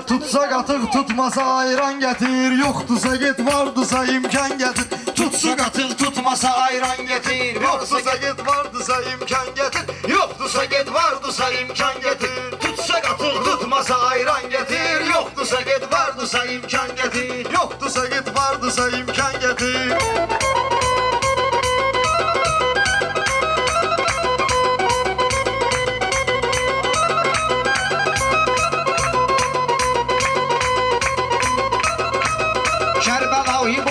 Tutsa qatıq, tutmasa ayran gətir. Yoxdursa get, vardısa imkan gətir. Tutsa qatıq, tutmasa ayran gətir. Yoxdursa get, vardısa imkan gətir. Yoxdursa get, vardısa imkan gətir. Tutsa qatıq, tutmasa ayran gətir. Yoxdursa get, vardısa imkan gətir. Yoxdursa get, vardısa imkan gətir.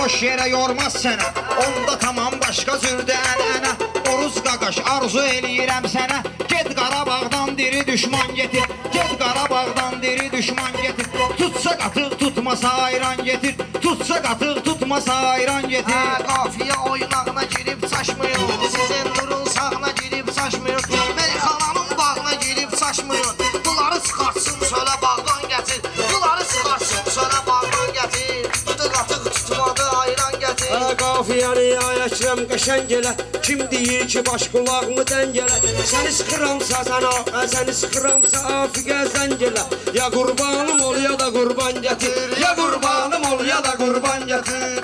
Boş yere yormaz sənə, onda tamam başqa cürdü ənənə. Oruz qaqaş arzu eləyirəm sənə. Get Qarabağdan diri düşman getir. Get Qarabağdan diri düşman getir. Tutsa qatıq, tutmasa ayran getir. Tutsa qatıq, tutmasa ayran getir. Qafiyə oynağına girib saçmıyor. Sizin nurun sağına girib saçmıyor. Meyxananın bağına girib saçmıyor. Bunları çıxartsın sölə bağdan gətir. Bunları çıxartsın sölə bağdan gətir. Tutsa qatıq, tutmadı ayran gətir. Qafiyəni ayəşrəm qəşəng elə. Kim deyir ki baş qulağımı dəng elə. Səni sıxıramsa sənə, səni sıxıramsa afiqə zəng elə. Ya qurbanım ol ya da qurban gətir. Ya qurbanım ol ya da qurban gətir.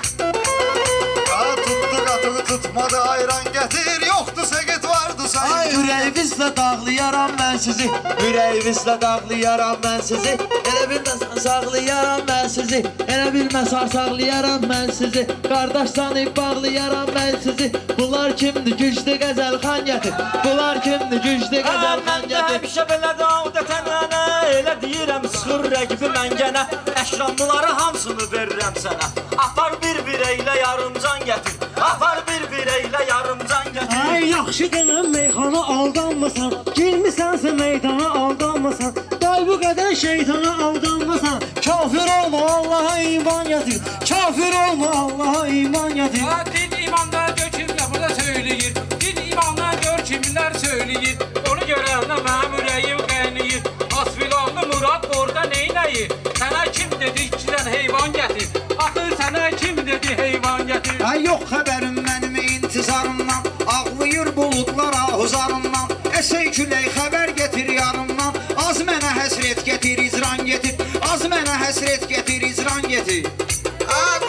Tutdu qatığı tutmadı ayran gətir. Yoxdursa get, vardısa Ürəyinizlə dağlayaram mən sizi. Ürəyinizlə dağlayaram mən sizi. Elə bilməsən sağlayaram mən sizi. Elə bilməsən sağlayaram mən sizi. Qardaş sanıb bağlayaram mən sizi. Bunlar kimdir? Güclü qəzəl xan gətir. Bunlar kimdir? Güclü qəzəl xan gətir. Həmişə belədir adətən ənə. Elə deyirəm sıxır rəqibi məngənə. Əşramlıları hamısını verirəm sənə. Apar bir eylə yarımcan gətir. Apar bir eylə yarımcan gətir. Ay yaxşı gələn meyxana aldanmasan. Girmisənsə meydana aldanmasan. Day bu qədər şeytana aldanmasan. Kafir olma Allaha iman gətir. Kafir olma Allaha iman gətir. Din imandan gör kimlər burada söyləyir. Din imandan gör kimlər söyləyir. Onu görəndə mənim ürəyim qəyniyir. Asfilanlı Murad orada neynəyir? Sənə kim dedi ikidən heyvan gətir? Axır sənə kim dedi heyvan gətir? Ay yox xəbərim mənim intizarımdan. Ağlayır buludlar ahuzarımdan. Əsəy külək xəbər getir yarımdan. Az mənə həsrət getir izran getir. Az mənə həsrət getir izran getir.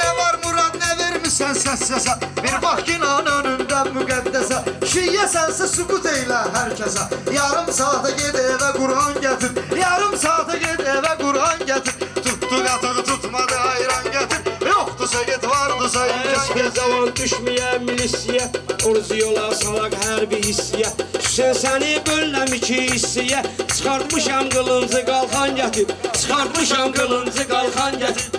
Nə var Murad, nə vermişsən səs səsə? Bir bax kinan önündə müqəddəsə. Şiyyəsənsə süqut eylə hər kəsə. Yarım saata ged evə Qur'an gətir. Yarım saata ged evə Qur'an gətir. Tutdu qatığı, tutmadı ayran gətir. Yoxdursa get, vardısa imkan Heç bir gətir. zaman düşməyə milisiyə. Oruz yola salaq hər bir hissiyə. Sen səni böləm iki hissiyə. Çıxartmışam qılıncı qalxan gətir. Çıxartmışam qılıncı qalxan gətir.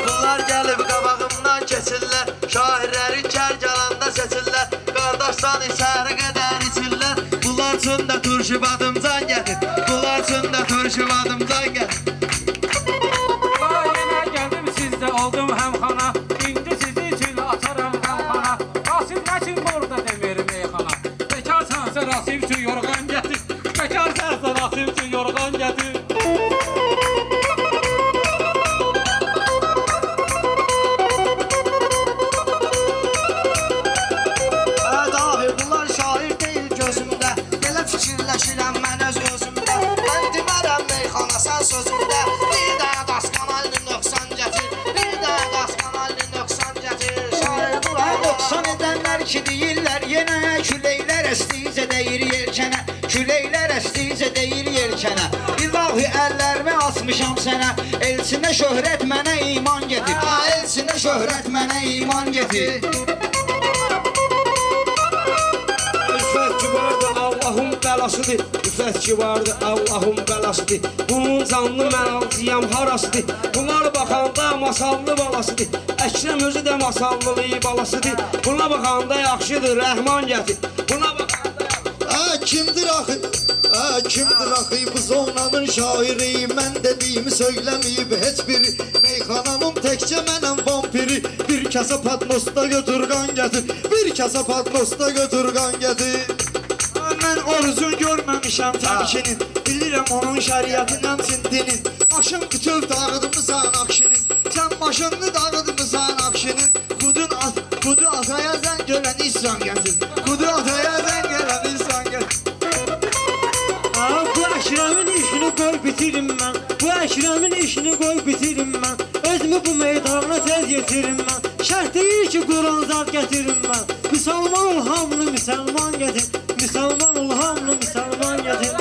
Bunlar gəlib qabağımdan keçirlər. Şairləri kərgalanda seçirlər. Qardaşsan içəri qədər içirlər. Bunlar üçün də turşu badımcan gətir. Bunlar üçün də turşu badımcan gətir. Yenə gəldim sizdə oldum həmxana. İndi sizi üçün atarım həmxana. Rasim nəkin burada demir meyxana. Bekarsansa Rasim üçün yorğan gətir. Bekarsansa Rasim üçün yorğan gətir. Bunlar şair deyil gözümdə. Belə fikirləşirəm mən öz özümdə. Mən demərəm meyxana sən sözümdə. Bir də dasqanallı nöqsan gətir. Bir də dasqanallı nöqsan gətir. Şair bular 90 edənlər ki deyirlər yenə. Küləklər əsdiyicə deyir yelkənə. Küləklər əsdiyicə deyir yelkənə. İlahi əllərimi asmışam sənə. Elçinə şöhrət mənə iman getir. Elçinə şöhrət mənə iman getir. Üffət ki vardı Allah'ın bəlasıdır. Üffət ki vardı Allah'ın bəlasıdır. Bunun canlı mən alcıyam harasıdır. Bunlar baxanda masallı balasıdır. Əkrəm özü də masallı balasıdır. Buna baxanda yaxşıdır Rəhman gətir. Buna baxanda Kimdir axı? Kimdir axı? Bu zonanın şairi. Mən dediyimi söyləməyib heç biri. Meyxananın təkcə mənəm vampiri. Bir kasa patnosda götür qan gətir. Bir kasa patnosda götür qan gətir. mən orucun görməmişəm təmkinin. Bilirəm onun şəriətindən sindinin. Başın bütöv dağıdımısan akşinin. Sen başını dağıdımısan akşinin. Kudu ataya zen gelen isyan getir. Kudu ataya zen gelen isyan getir. işini qoy bitirim mən. Özümü bu meydana tez yetirim mən. Şərt deyir ki, Quran zad gətirim mən. Müsəlman ol hamını müsəlman gətir. Müsəlman ol hamını müsəlman gətir.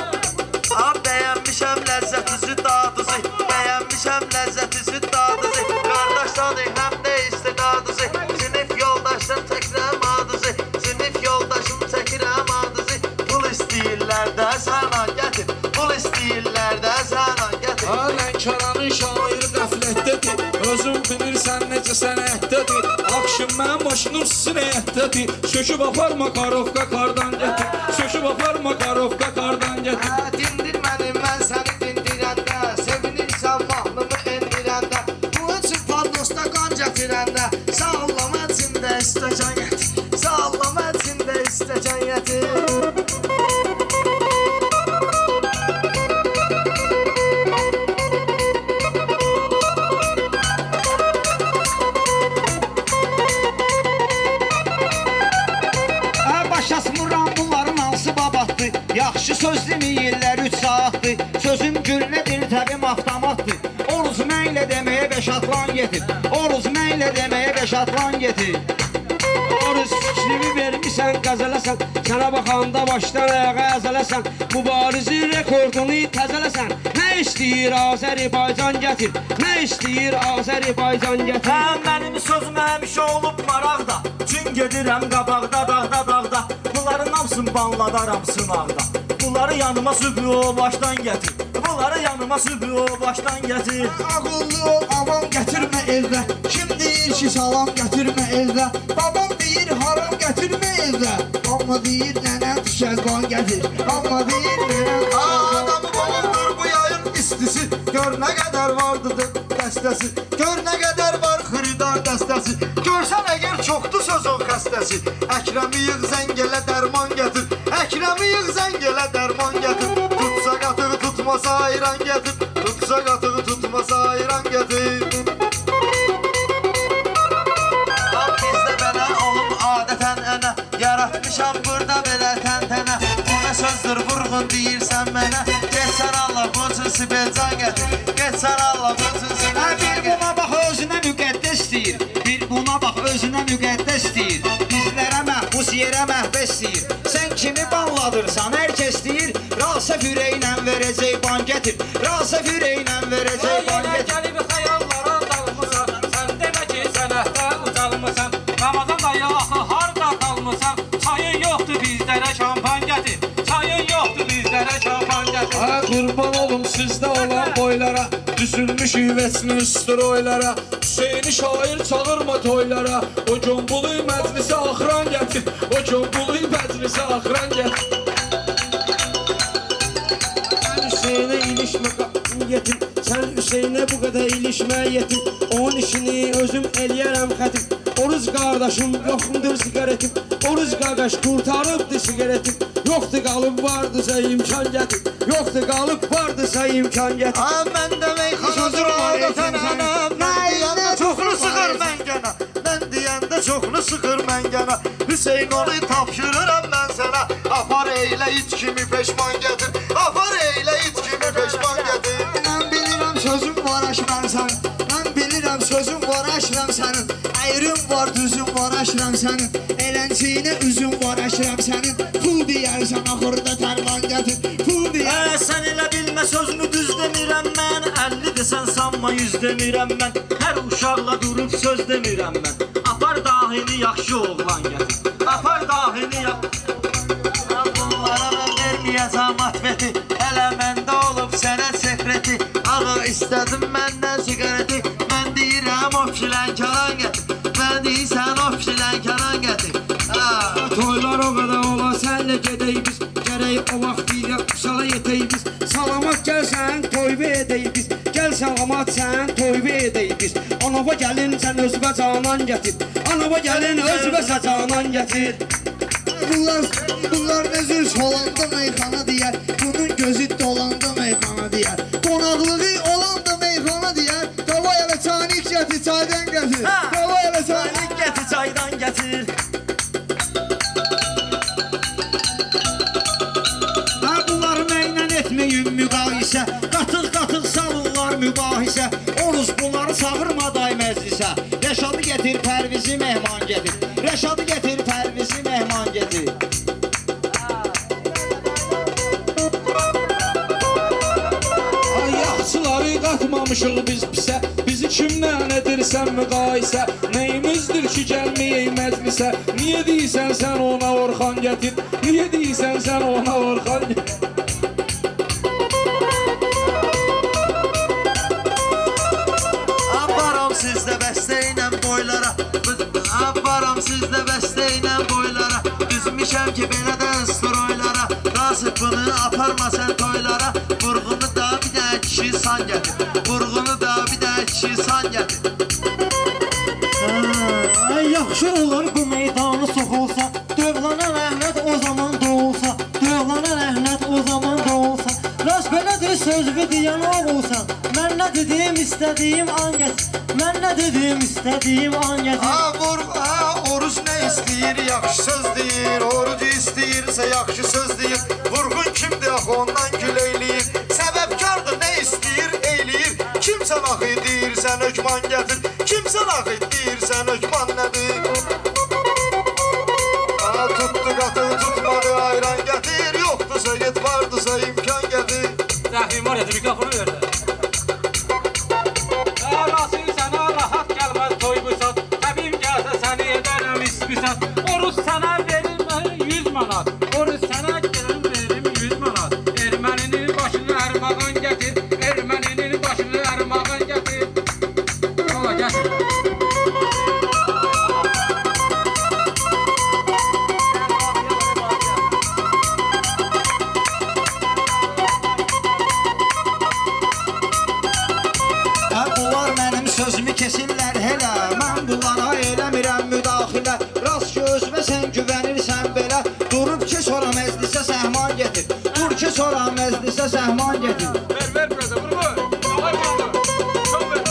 Bəyənmişəm ləzzətisi dadısı, bəyənmişəm ləzzətisi dadısı. Qardaşdanı həm də istidadısı, sinif yoldaşım çəkirəm adısı, sinif yoldaşım çəkirəm adısı. Pul istəyirlər də sənə gətir, pul istəyirlər də sənə gətir. Lənkəranın şairi qəflətdədir, özün bilirsən necə sənətdədir. Akşın mənim başının sinətdədir, söküb apar Makarovka kardan gətir, söküb apar Makarovka kardan gətir. Dindirmədim mən səni dindirəndə, sevinirsən mahnımı endirəndə. Bu üçün paldosta qan gətirəndə, sağlama içində istəcan gətir, sağlama içində istəcan gətir. Yaxşı söz deməyirlər 3 saatdır. Sözün güllədir, təbim avtomatdır. Oruz mənlə deməyə 5 atlan getir. Oruz mənlə deməyə 5 atlan getir. Oruz fikrimi vermişsən, qəzələsən. Sənə baxanda başdan ayağa əzələsən. Mübarizi rekordunu təzələsən. Nə istəyir Azərbaycan gətir, nə istəyir Azərbaycan gətir. Mənim sözüm həmişə olub maraqda. Çün gedirəm qabaqda, dağda, dağda. Bunların hamısını banladaram sınaqda. Bunları yanıma sübü o başdan gətir. Bunları yanıma sübü o başdan gətir. Ağıllı ol, avam gətirmə evdə. Kim deyir ki, salam gətirmə evdə. Babam deyir, haram gətirmə evdə. Amma deyir, nənəm şəzban gətir. Amma deyir, nənəm Adamı boğuldur bu yayın istisi. Gör nə qədər vardır dəstəsi. Gör nə qədər var xıridar dəstəsi. Görsən əgər çoxdur sözün xəstəsi. Əkrəmi yığ zəngələ dərman gətir. Əkrəmi yığ zəngələ dərman gətir. Tutsa qatığı tutmasa ayran gətir. Tutsa qatığı tutmasa ayran gətir. Bizdə belə olub adətən ənə, yaratmışam burada belə təntənə. Bu nə sözdür vurğun deyirsən mənə. Geçsən Allah bu üçün Sibelcan gətir. Geçsən Allah bu üçün Sibelcan gətir. Bir buna bax özünə müqəddəs deyir. Bir buna bax özünə müqəddəs deyir. Bizlərə məhbus yerə məhbəs deyir. Sən kimi banladırsan hər kəs deyir. Rasef ürəklə verəcək ban gətir. Rasef ürəklə verəcək ban gətir. Gəlib xəyallara dalmısan, sən demə ki sənətdə ucalmısan. Ramazan dayı axı harda qalmısan, çayın yoxdur bizlərə şampan gətir. Çayın yoxdur bizlərə şampan gətir. Qurban olum sizdə olan boylara, düzülmüş üvəsini üstüroylara. Hüseyni şair çağırma toylara, o combulu məclisi axıran gətir. O combulu məclisi axıran gətir. Hüseynə ilişmə yetim. Sən Hüseynə bu qədər ilişmə yetim. Onun işini özüm eləyərəm xətim. Oruz qardaşım yoxumdur sigaretim. Oruz qardaş qurtarıbdır sigaretim. Yoxdur qalıb vardısa imkan gətir. Yoxdur qalıb vardısa imkan gətir. Mən demək sözüm adətən ənə. Mən deyəndə çoxlu sıxır məngənə. Mən deyəndə çoxlu sıxır məngənə. Hüseyn onu tapşırıram mən sənə. Apar eylə it kimi peşman gətir. Apar eylə it kimi peşman gətir. Mən bilirəm sözüm var aşıram sənin. Mən bilirəm sözüm var aşıram sənin. Ayrım var düzüm var aşıram sənin. Elənciyinə üzüm var aşıram sənin. Pul deyərsən axırda tərvan gətir. Pul deyərsən. Sən elə bilmə sözümü düz demirəm mən. 50 desən sanma 100 demirəm mən. Hər uşaqla durub söz demirəm mən. Apar dahini yaxşı oğlan gətir. Apar dahini yaxşı. Bunlara da verməyəcəm atbəti. Hələ məndə olub sənə sekreti. Ağa istədim məndən sigareti. Mən deyirəm o filankaran gətir. Mən deyirsən o filankaran gətir. Toylar o qədər ola sənlə gedək biz. Gərək o vaxt ilə uşağa yetək biz. Salamat gəlsən toyba edək biz. Gəl salamat sən toyba edək biz. Anava gəlin sən özbə canan gətir. Anava gəlin özbə canan gətir. Bunlar özür solanda meyxana deyər. Bunun gözü dolanda meyxana deyər. Qonaqlığı olanda meyxana deyər. Davay elə çaynik gətir çaydan gətir. Davay elə çaynik Gətir çaydan gətir. Bunları mənlə etməyin müqayisə. Qatıq-qatıq salırlar mübahisə. Alışmamışıq biz pisə, bizi kimdən edirsən müqayisə? Neyimizdir ki gəlməyək məclisə? Niyə deyirsən sən ona Orxan gətir? Niyə deyirsən sən ona Orxan gətir? Aparam sizdə bəstə ilə boylara, aparam sizdə bəstə ilə boylara. Düzmüşəm ki belə də stroylara, Rasif bunu aparma sən toylara. Vurğunu da bir də kişi san gətir, vurğunu da bir də kişi san gətir. Yaxşı olur bu meydanı soxulsa, dövlana rəhnət o zaman doğulsa, dövlana rəhnət o zaman doğulsa. Rast belədir sözümü deyən oğulsan, mən nə dedim istədiyim an gətir, mən nə dedim istədiyim an gətir. Oruç nə istəyir, yaxşı söz deyir. Orucu istəyirsə yaxşı söz deyir. Vurğun kimdir axı ondan gül eyləyir. Səbəbkardır nə istəyir eyləyir. Kimsən axı deyirsən hökman gətir, kimsən axı deyirsən hökman nədir? Tutdu qatı tutmadı ayran gətir, yoxdursa get vardısa imkan gətir. Zəhrim var ya, mikrofonu verdi. Rasim sənə rahat gəlməz toy bu saat, təbim gəlsə səni edərəm isbisat. Oruz sənə verim 100 manat, oruz sənə verim 100 manat. Erməninin başını ərmağan gətir, erməninin başını ərmağan gətir. Ola gətir. Bunlar mənim sözümü kesinlər hələ, mən bunlara eləmirəm müdaxilə. Rast ki özümə sən güvənirsən belə, durub ki sonra məclisə səhman gətir, dur ki sonra məclisə səhman gətir. Ver burada, vur. Ağır qaldı. Çok ver.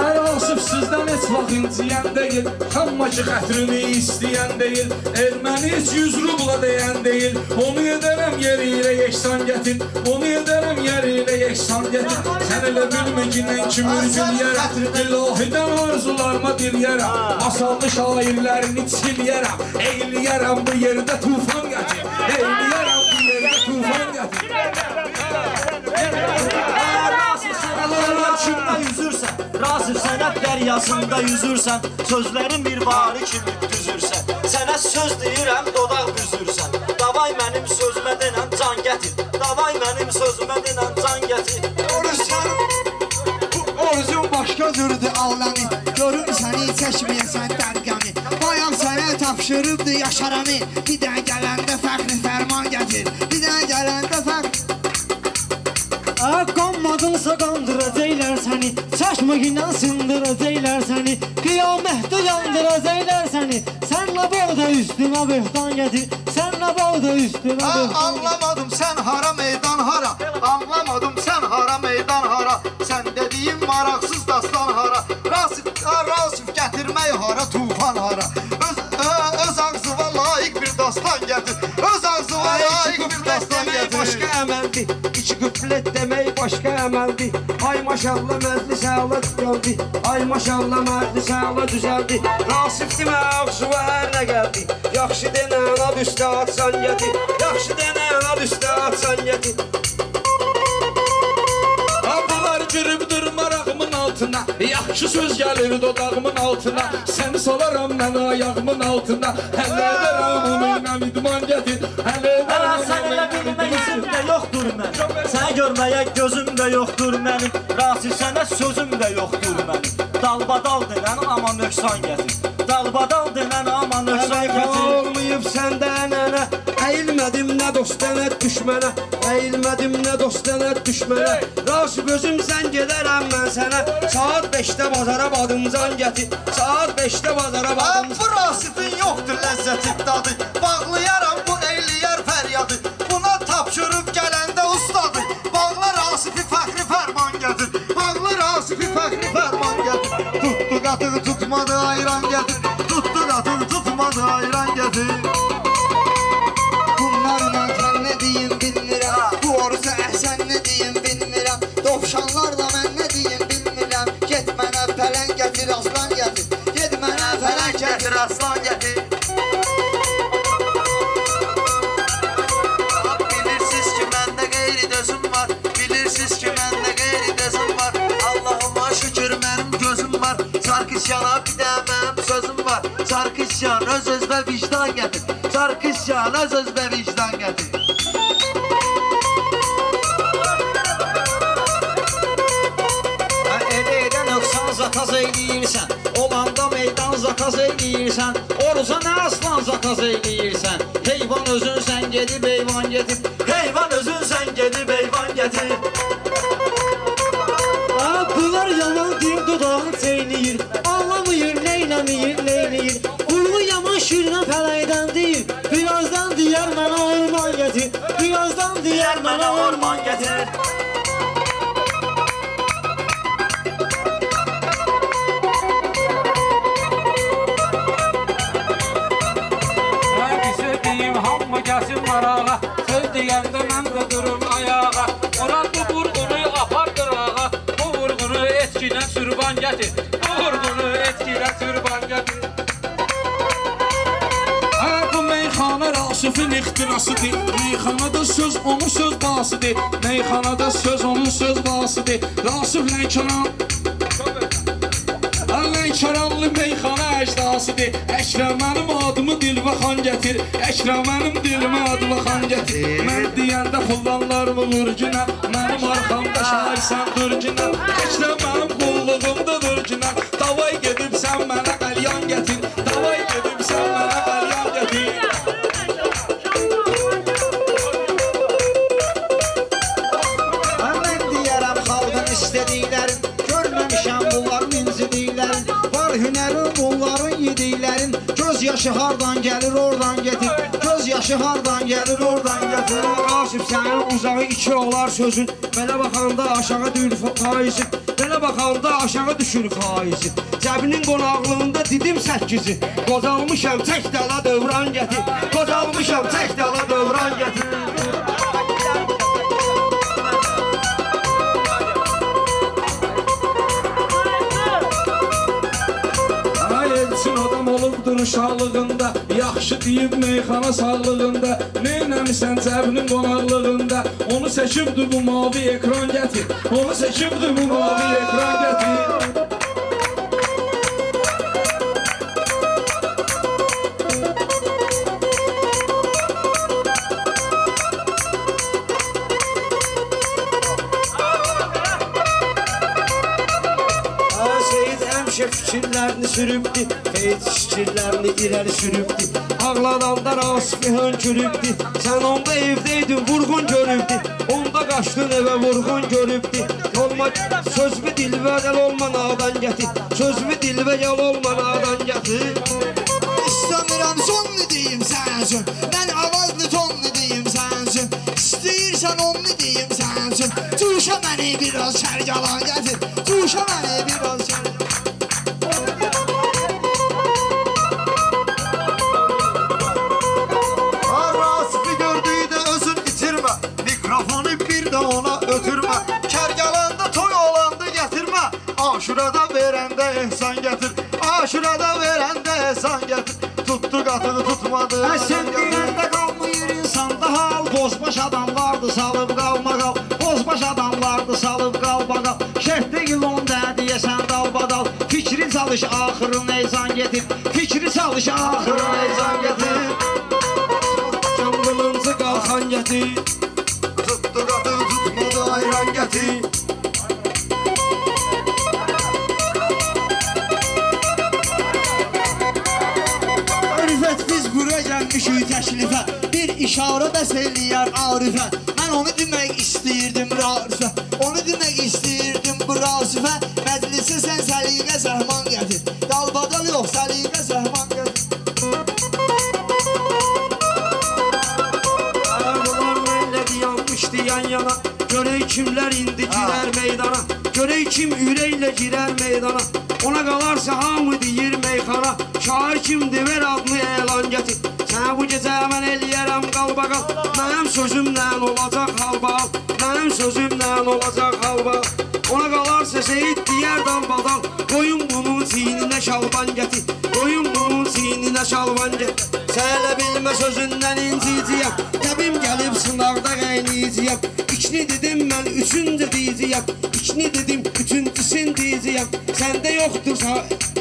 Ay Asif sizdən heç vaxt inciyən deyil, amma ki xətrini istəyən deyil. Erməni heç 100 rubla deyən deyil, onu edərəm yeri ilə yeksan gətir, onu edərəm yeri ilə yeksan gətir. Sən elə bilmə ki nə kimi üzüləyərəm, ilahidən arzularıma diliyərəm, masallı şairlərini çiliyərəm, eyliyərəm bu yerdə tufan gətir, eyliyərəm bu yerdə tufan gətir. Kimdə yüzürsən, Rasif sənət dəryasında yüzürsən, sözlərin bir varı kimi düzürsən. Sənə söz deyirəm, dodaq büzürsən. Davay mənim sözümə denən can gətir, davay mənim sözümə denən can gətir. Orucun başqa cürdür avlanı, görüm səni çəkməyəsən dərqəni. Bayam sənə tapşırıbdır yaşaranı, bir də gələndə fəxri fərman gətir, bir də gələndə fəxri. Qanmadınsa qandıracaqlar səni, çaşmığından sındıracaqlar səni, qiyamətdə yandıracaqlar səni. Sən nə boğda üstünə böhtan gətir, sən nə boğda üstünə böhtan gətir. Anlamadım sən hara meydan hara, anlamadım sən hara meydan hara. Sən dediyin maraqsız dastan hara, Rasif gətirmək hara, tufan hara. Öz ağzıva layiq bir dastan gətir, öz ağzıva layiq bir dastan gətir. Başqa əməldir, iki qüflət demək başqa əməldir. Ay maşallah məclis əla düzəldi, ay maşallah məclis əla düzəldi. Rasif demə ağzıva hər nə gəldi, yaxşı denən ad üstə atsan gətir, yaxşı denən ad üstə atsan gətir. Bunlar giribdir marağımın altına, yaxşı söz gəlir dodağımın altına. Səni salaram mən ayağımın altına, hələ edərəm onu ilə idman gətir, hələ edərəm Sən elə bilmə yüzüm də yoxdur mən, səni görməyə gözüm də yoxdur mənim. Rasif sənə sözüm də yoxdur mənim. Dalbadal denən ama nöqsan gətir, dalbadal denən ama nöqsan gətir. Olmayıb səndən ənə, əyilmədim nə dost nə düşmənə, əyilmədim nə dost nə düşmənə. Rasif özüm sən gedərəm mən sənə, saat 5-də bazara badımcan gətir, saat 5-də bazara badımcan. Bu Rasifin yoxdur ləzzəti dadı, bağlayaram bu eyliyər fəryadı. Buna tapşırıb gələndə ustadı, bağla Rasifi fəxri fərman gətir, bağla Rasifi fəxri fərman gətir. Tutdu qatığı tutmadı ayran gətir, tutdu qatığı tutmadı ayran gətir. Bunlarla sən nə deyim bilmirəm, bu oruca əhsən nə deyim bilmirəm. Dovşanlarla mən nə deyim bilmirəm, get mənə pələng gətir aslan gətir, get mənə pələng gətir aslan gətir. Sarkisyan öz-özünə vicdan gətir. Sarkisyan öz-özünə vicdan gətir. Edə nöqsan zakaz eyləyirsən, olanda meydan zakaz eyləyirsən, oruza nə aslan zakaz eyləyirsən, heyvan özün sən gedib heyvan getir, Heyvan özün sən gedib heyvan gətir. Bunlar yalan deyir, dodağını çeynəyir. Anlamayır, neynəmiyir, neynəyir. Uyğun yaman şirdən fələkdən deyir. Birazdan deyər mənə orman gətir. Birazdan deyər mənə orman gətir. Bir söz deyim, hamı gəlsin marağa. Söz deyəndə mən də durum ayağa. Orad bu vurğunu apar qırağa. Bu vurğunu etkinə sürban gətir. Bu vurğunu etkinə sürban gətir. Bu meyxana Rasifin ixtirasıdır. Meyxanada söz onun söz basıdır. Meyxanada söz onun söz basıdır. Rasif Lənkəranlı meyxana əcdasıdır. Əkrəm mənim adımı dilbə xan gətir. Əkrəm mənim dilimə adıma xan gətir. Mən deyəndə pullanlarımı vurcuna, mənim arxamda şahirsən durcuna. Əkrəm mənim qulluğumda durcuna. Davay gedib sən mənə qəlyan gətir. Davay gedib sən mənə qəlyan gətir. Mən deyərəm xalqın istədiklərin, görməmişəm bunların incidiklərin. Var hünərin bunların yediklərin, göz yaşı hardan gəlir oradan getir. Göz yaşı hardan gəlir oradan getir. Rasif sənin uzağı iki olar sözün. Belə baxanda aşağı düşür faizi. Belə baxanda aşağı düşür faizi. Cəbinin qonaqlığında didim 8-i. Qocalmışam tək dala dövran gətir. Qocalmışam tək dala dövran gətir. Elçin adam olubdur uşaqlığında, yaxşı deyib meyxana sağlığında. Neynəmisən cəbinin qonaqlığında, onu seçibdir bu mavi ekran gətir. Onu seçibdir bu mavi ekran gətir. Fikirlərini sürübdi, heç fikirlərini irəli sürübdi. Ağladanda Rasifi hönkürübdi. Sən onda evdəydin, vurğun görübdi. Onda qaçdın evə, vurğun görübdi. Olma, sözümü dilvə gəl olma nadan gətir. Sözümü dilvə gəl olma nadan gətir. İstəmirəm sonlu deyim sənsin. Mən avazlı tonlu deyim sənsin. İstəyirsən onlu deyim sənsin. Cuşa məni biraz şərgalan gətir. Cuşa məni biraz şərgalan. Ona ötürmə, kərgəlanda toy olandı gətirmə. Aşurada verəndə ehsan gətir. Aşurada verəndə ehsan gətir. Tutdu qatığı tutmadı. Sən deyəndə qalmayır insanda hal. Bozbaş adamlardı salıb qalma qal. Bozbaş adamlardı salıb qalma qal. Şərt deyil onda deyəsən dalbadal. Fikri çalış axırın eyzan getir. Fikri çalış axırın eyzan getir. Can qılıncı qalxan gətir. Tutdu qatığı tutmadı ayran gətir. Ürfət biz bura gəlmişik təklifə. Bir işarə bəs eləyər Arifə. Mən onu demək istəyirdim Rasifə. Onu demək istəyirdim bu Rasifə. Məclisə sən səliqə səhman gətir. Dalbadal yox səliqə səhman gətir. Yan yana görək kimlər indi girər meydana. Görək kim ürəklə girər meydana. Ona qalarsa hamı deyir meyxana. Şair kimdir ver adını elan gətir. Sənə bu gecə mən eləyərəm qalbaqal. Mənim sözümlə olacaq halbal. Mənim sözümlə olacaq halbal. Ona qalarsa Seyid deyər dalbadal. Qoyun bunun çiyninə şalban gətir. Qoyun bunun çiyninə şalban gətir. Sən elə bilmə sözündən inciciyəm. Təbim gəlib sınavda qəyniyiciyəm. İkini dedim mən üçüncü deyiciyəm. İkini dedim üçüncüsün deyiciyəm. Səndə yoxdur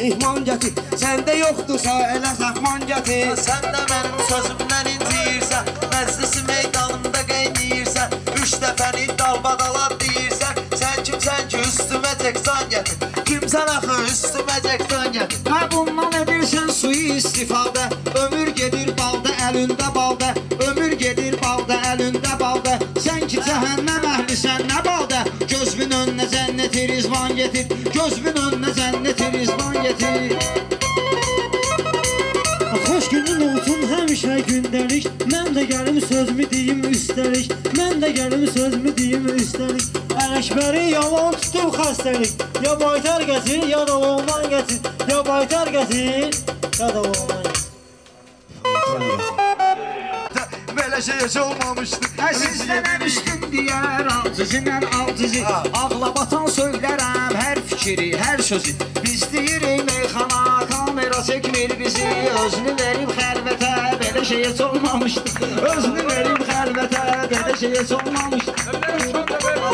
mehman gətir. Səndə yoxdursa elə saxman gətir. Sən də mənim sözümdən inciyirsən, məclisi meydanımda qeyniyirsən, 3 dəfəni dalbadala deyirsən, sən kimsən ki üstümə cəksan gətir, kimsən axı üstümə cəksan gətir. Hə bundan edirsən suyu istifadə, ömür gedir balda əlində balda, ömür gedir balda əlində balda, sən ki cəhənnəm əhlisən nə balda, gözümün önünə cənnəti rizvan getir, gözümün önünə cənnəti rizvan getir. Xoş günün olsun həmişə gündəlik, mən də gəlim sözümü deyim üstəlik, mən də gəlim sözümü deyim üstəlik. Ələkbəri yalan tutub xəstəlik, ya baytar gətir, ya da olman gətir, ya baytar gətir, ya da olman gətir. Belə şey heç olmamışdı. Sizdən üstün deyər alcızından alcızı, ağla batan söylərəm hər fikri, hər sözü. Biz deyirik meyxana, kamera çəkmir bizi, özünü verib xəlvətə, belə şey heç olmamışdı. Özünü verib xəlvətə, belə şey heç olmamışdı.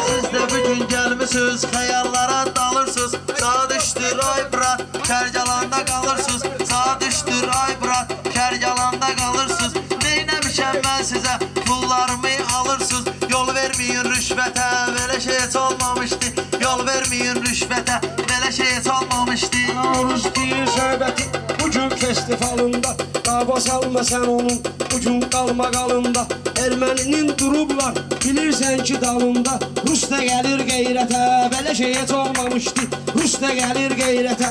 Siz də bugün gəlmisiniz, xəyallara dalırsınız, saat düşdür ay brat, kərgalanda qalırsınız, saat düşdür ay brat, kərgalanda qalırsınız. Neynəmişəm mən sizə, pullarımı alırsınız, yol verməyin rüşvətə, belə şey heç olmamışdı. Yol verməyin rüşvətə, belə şey heç olmamışdı. Aruz deyir söhbəti bugün festivalında, dava salma sən onun bugün qalma qalında. Erməninin durublar, bilirsən ki dalında, Rus da gəlir qeyrətə, belə şey heç olmamışdı. Rus da gəlir qeyrətə.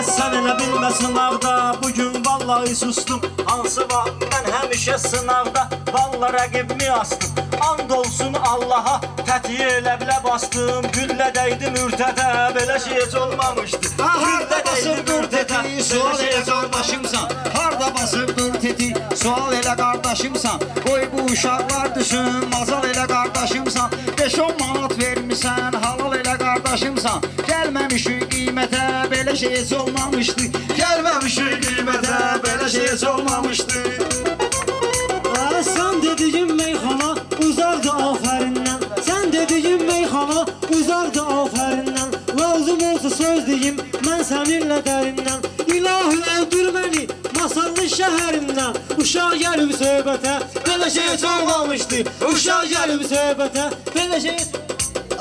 Sən elə bilmə sınavda, bugün vallahi sustum. Hansı vaxt mən həmişə sınavda, valla rəqibimi astım. And olsun Allaha, tətiyi elə bilə bastım. Güllə dəydi mürtətə, belə şey heç olmamışdı. Harda basıb dur teti, sual elə qardaşımsan. Harda basıb dur teti, sual elə qardaşımsan. Qoy bu uşaqlar düşün, mazal elə qardaşımsan. 5-10 manat vermisən, halal elə qardaşımsan. Gəlməmişik qiymətə, belə şey heç olmamışdı. Gəlməmişik qiymətə, belə şey heç olmamışdı. Sən dediyin meyxana uzaqdı afərindən, sən dediyin meyxana uzaqdı afərindən. Lazım olsa söz deyim, mən səninlə dərindən. İlahi öldür məni masallı şəhərindən. Uşaq gəlib söhbətə, belə şey heç olmamışdı. Uşaq gəlib söhbətə, belə şey heç olmamışdı.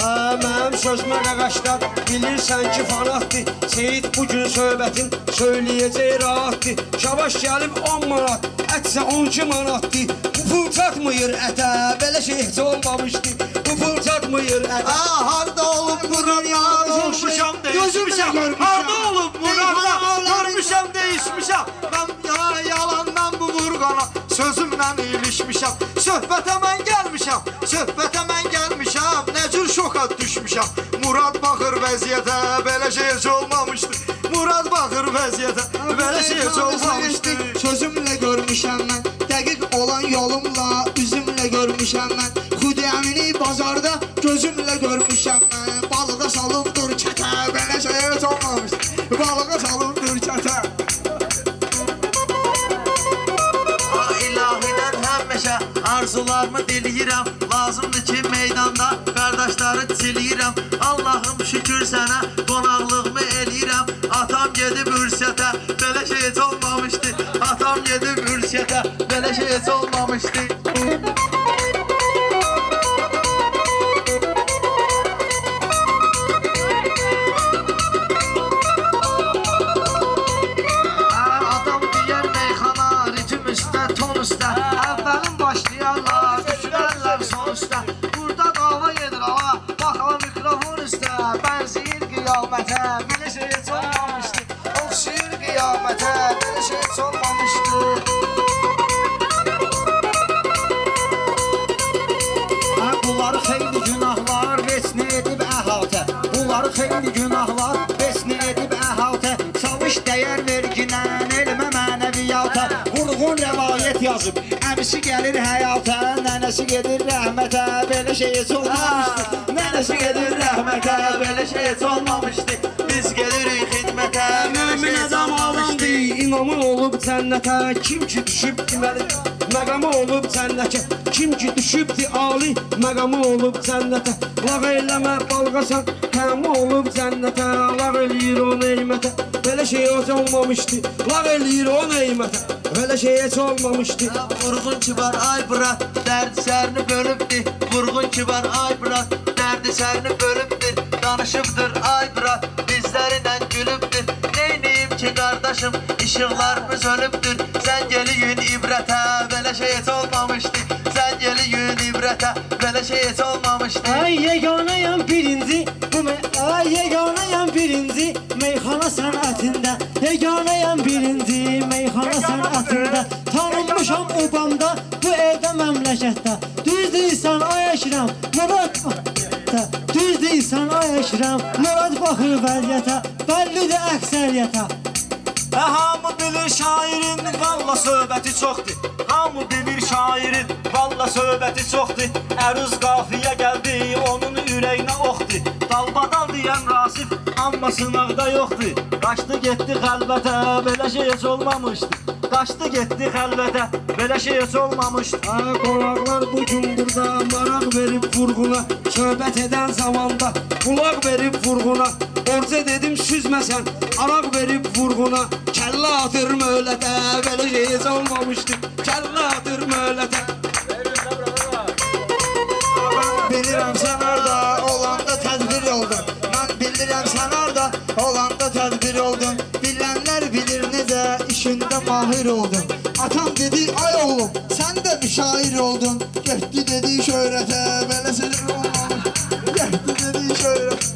Mənim sözümə qaqaşlar, bilirsən ki fanatdır. Seyid bugün söhbətin söyləyəcək rahatdır. Şabaş gəlib 10 manat, ətsə 12 manatdır. Bu pul çatmıyır ətə, belə şey heç olmamışdı. Bu pul çatmıyır ətə. Harda olub buran ya, olmuşam değişmişəm. Harda olub buran ya, görmüşəm değişmişəm. Mən yalandan bu vurğana sözümlə ilişmişəm. Söhbətə mən gəlmişəm, söhbətə mən gəlmişəm. Nə cür şoka düşmüşəm. Murad baxır vəziyyətə, belə şey heç olmamışdı. Murad baxır vəziyyətə, belə şey heç olmamışdı. Sözümlə görmüşəm mən, dəqiq olan yolumla, üzümlə görmüşəm mən. Xudiyəmini bazarda gözümlə görmüşəm mən. Balığa salındır çətə, belə şey heç olmamışdı. Balığa salındır çətə. İlahidən həmişə arzularımı diləyirəm. Lazımdır ki meydanda qardaşları çiləyirəm. Allahım şükür sənə qonaqlığımı eləyirəm. Atam gedib ürsətə, belə şey heç olmamışdı. Atam gedib ürsətə, belə şey heç olmamışdı. Adam deyər meyxana, ritim üstə, ton üstə. Əvvəlin başlayarlar, düşürərlər son üstə. Burada qava gedir ala, baxma mikrofon üstə. Bənziyir qiyamətə, belə şey heç olmamışdı. Oxşayır qiyamətə, belə şey heç olmamışdı. Bunları xeyli günahlar veçni edib əhatə. Bunları xeyli günahlar veçni edib əhatə. Çalış dəyər verginən elmə mənəviyyata. Vurğun rəvayət yazıb, əmisi gəlir həyata. Nənəsi gedir rəhmətə, belə şey heç olmamışdı. Nənəsi gedir rəhmətə, belə şey heç olmamışdı. Biz gelirik xidmətə, belə şey heç olmamışdı. İmamı olub cənnətə, kim ki düşüb deməli məqamı olub cənnətə, kim ki düşübdi ali məqamı olub cənnətə. Lağ eləmə balqasan, təmi olub cənnətə, lağ eləyir o neymətə, belə şey heç olmamışdı. Lağ eləyir o neymətə, belə şey heç olmamışdı. Vurğun ki var ay bırak, dərdi sərini bölübdür. Vurğun ki var ay bırak, dərdi sərini bölübdür. Danışıbdır ay bırak, bizlərlə gülübdür. Neyniyim ki qardaşım, işıqlarımız ölübdür. Sən geliyin ibrətə, belə şey heç olmamışdı. Sən geliyin ibrətə, belə şey heç olmamışdı. Ay yeganəyəm birinci, ay yeganəyəm birinci meyxana sənətində. Yeganəyəm birinci meyxana sənətində. Tanınmışam obamda, bu evdə məmləkətdə. Düz deyirsən ay Əşrəm, Murad düz deyirsən ay Əşrəm, Murad baxır vəziyyətə, bəllidir əksəriyyətə. Hamı bilir şairin valla söhbəti çoxdur. Hamı bilir şairin valla söhbəti çoxdur. Əruz qafiyə gəldi, onun ürəyinə oxdur. Dalbadal deyən Rasif, amma sınaqda yoxdur. Qaçdı getdi xəlvətə, belə şey heç olmamışdı. Qaçdı getdi xəlvətə, belə şey heç olmamışdı. Qonaqlar bu gün burada maraq verib vurğuna, söhbət edən zamanda qulaq verib vurğuna. Orca dedim süzməsən, araq verib vurğuna. Kəllə atır möhlətə, belə şey heç olmamışdı. Kəllə atır möhlətə. Bilirəm sən orada olanda tədbir oldun. Mən bilirəm sən orada olanda tədbir oldun. Bilənlər bilir necə işində mahir oldun. Atam dedi ay oğlum sən də müşair oldun. Getdi dedi şöhrətə, belə şey olmamış. Getdi dedi şöhrətə.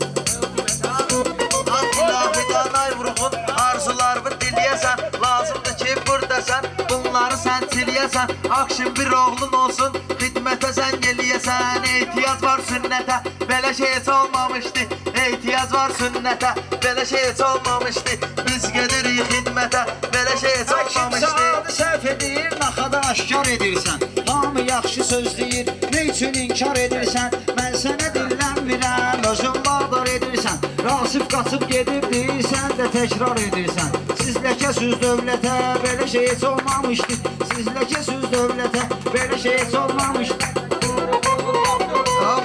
Antilafidən ay vurğun, arzularımı diliyəsən. Lazımdır ki buradasən, bunları sən çiliyəsən. Akşın bir oğlun olsun, xidmətə sən geliyəsən. Ehtiyac var sünnətə, belə şey heç olmamışdı. Ehtiyac var sünnətə, belə şey heç olmamışdı. Biz gedirik xidmətə, belə şey heç olmamışdı. Kimsə səhv edir, naxada aşkar edirsən. Hamı yaxşı söz deyir, ne üçün inkar edirsən? Mən sənə dillənmirəm, özün bağdar edirsən. Rasif qaçıb gedibdi, sən də təkrar edirsən. Siz ləkəsiz dövlətə, belə şey heç olmamışdı. Siz ləkəsiz dövlətə, belə şey heç olmamışdı.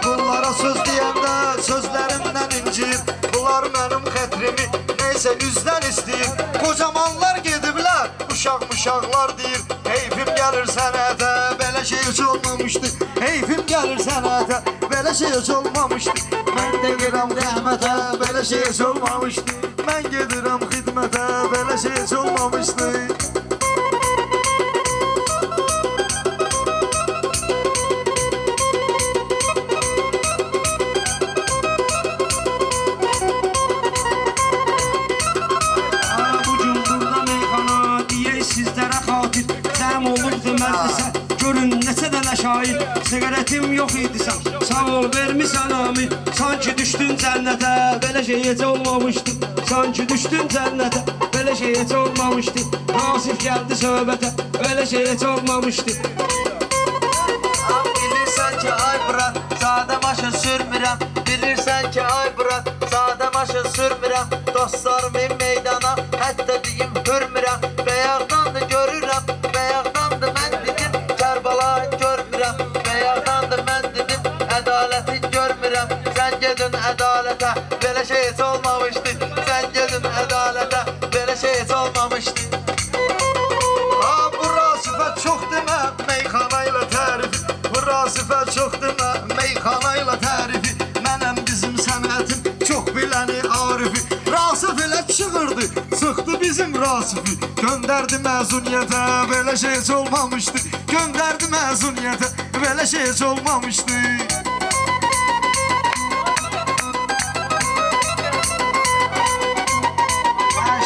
Bunlara söz deyəndə sözlərimdən incir. Bunlar mənim xətrimi neysə üzdən istəyir. Qocamanlar gediblər, uşaqlar deyir. Heyfim gəlir sənətə, belə şey heç olmamışdı. Heyfim gəlir sənətə, belə şey heç olmamışdı. Mən də gedirəm rəhmətə, belə şey heç olmamışdı. Mən gedirəm xidmətə, belə şey heç olmamışdı. Görün neçə dənə şair, siqaretim yox idisən. Sağ ol vermisən amin, sanki düşdün cənnətə, belə şey heç olmamışdı. Sanki düşdün cənnətə, belə şey heç olmamışdı. Rasif gəldi söhbətə, belə şey heç olmamışdı. Bilirsən ki ay bırak, sadə maşın sürmürəm. Bilirsən ki ay bırak, sadə maşın sürmürəm. Dostlarımın meydana, hətta deyim hürmürəm. Bəyaqdandır görürəm, bəyaqdandır mən dedim. Kərbalayı görmürəm, bəyaqdandır mən dedim. Ədaləti görmürəm, sən gedin ədalətə, belə şey heç olmamışdı. Sən gedin ədalətə, belə şey heç olmamışdı. Bu Rasifə çox demə, meyxana ilə tərifi. Bu Rasifə çox demə, meyxana ilə tərifi. Mənəm bizim sənətin çox biləni arifi. Rasif elə çığırdı, sıxdı bizim Rasifi. Göndərdi məzuniyyətə, belə şey heç olmamışdı. Göndərdi məzuniyyətə, belə şey heç olmamışdı.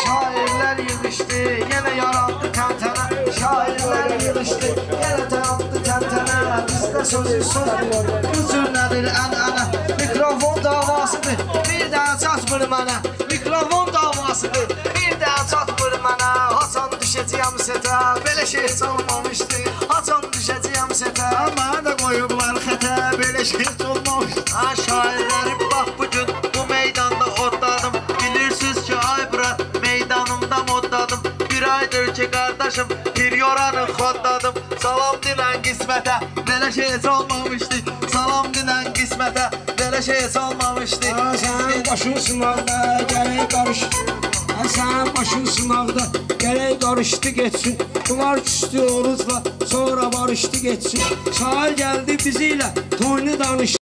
Şairlər yığışdı, yenə yarandı təntənə. Şairlər yığışdı, yenə dayandı təntənə. Bizdə sözü sözdür, bu cürlədir ən-ənə. Mikrofon davasıdır, bir daha çatmır mənə. Mikrofon davasıdır, bir daha çatmır mənə. Haçan düşəcəyəm setə, belə şey heç olmamışdı. Haçan düşəcəyəm setə, mənə də qoyublar xətə, belə şey heç olmamışdı. Şairlərim bax bugün bu meydanda odladım. Bilirsiniz ki ay bırak, meydanımda modladım. Bir aydır qardaşım bir yoranı xodladım. Salam dilən qismətə, belə şey heç olmamışdı. Salam dilən qismətə, belə şey heç olmamışdı. Sən başın sınavda gərək qarış. Sən başın sınavda gərək qarışdı geçsin. Bunlar küstü orucla sonra barışdı geçsin. Sahil gəldi bizi ilə toyunu danışdı.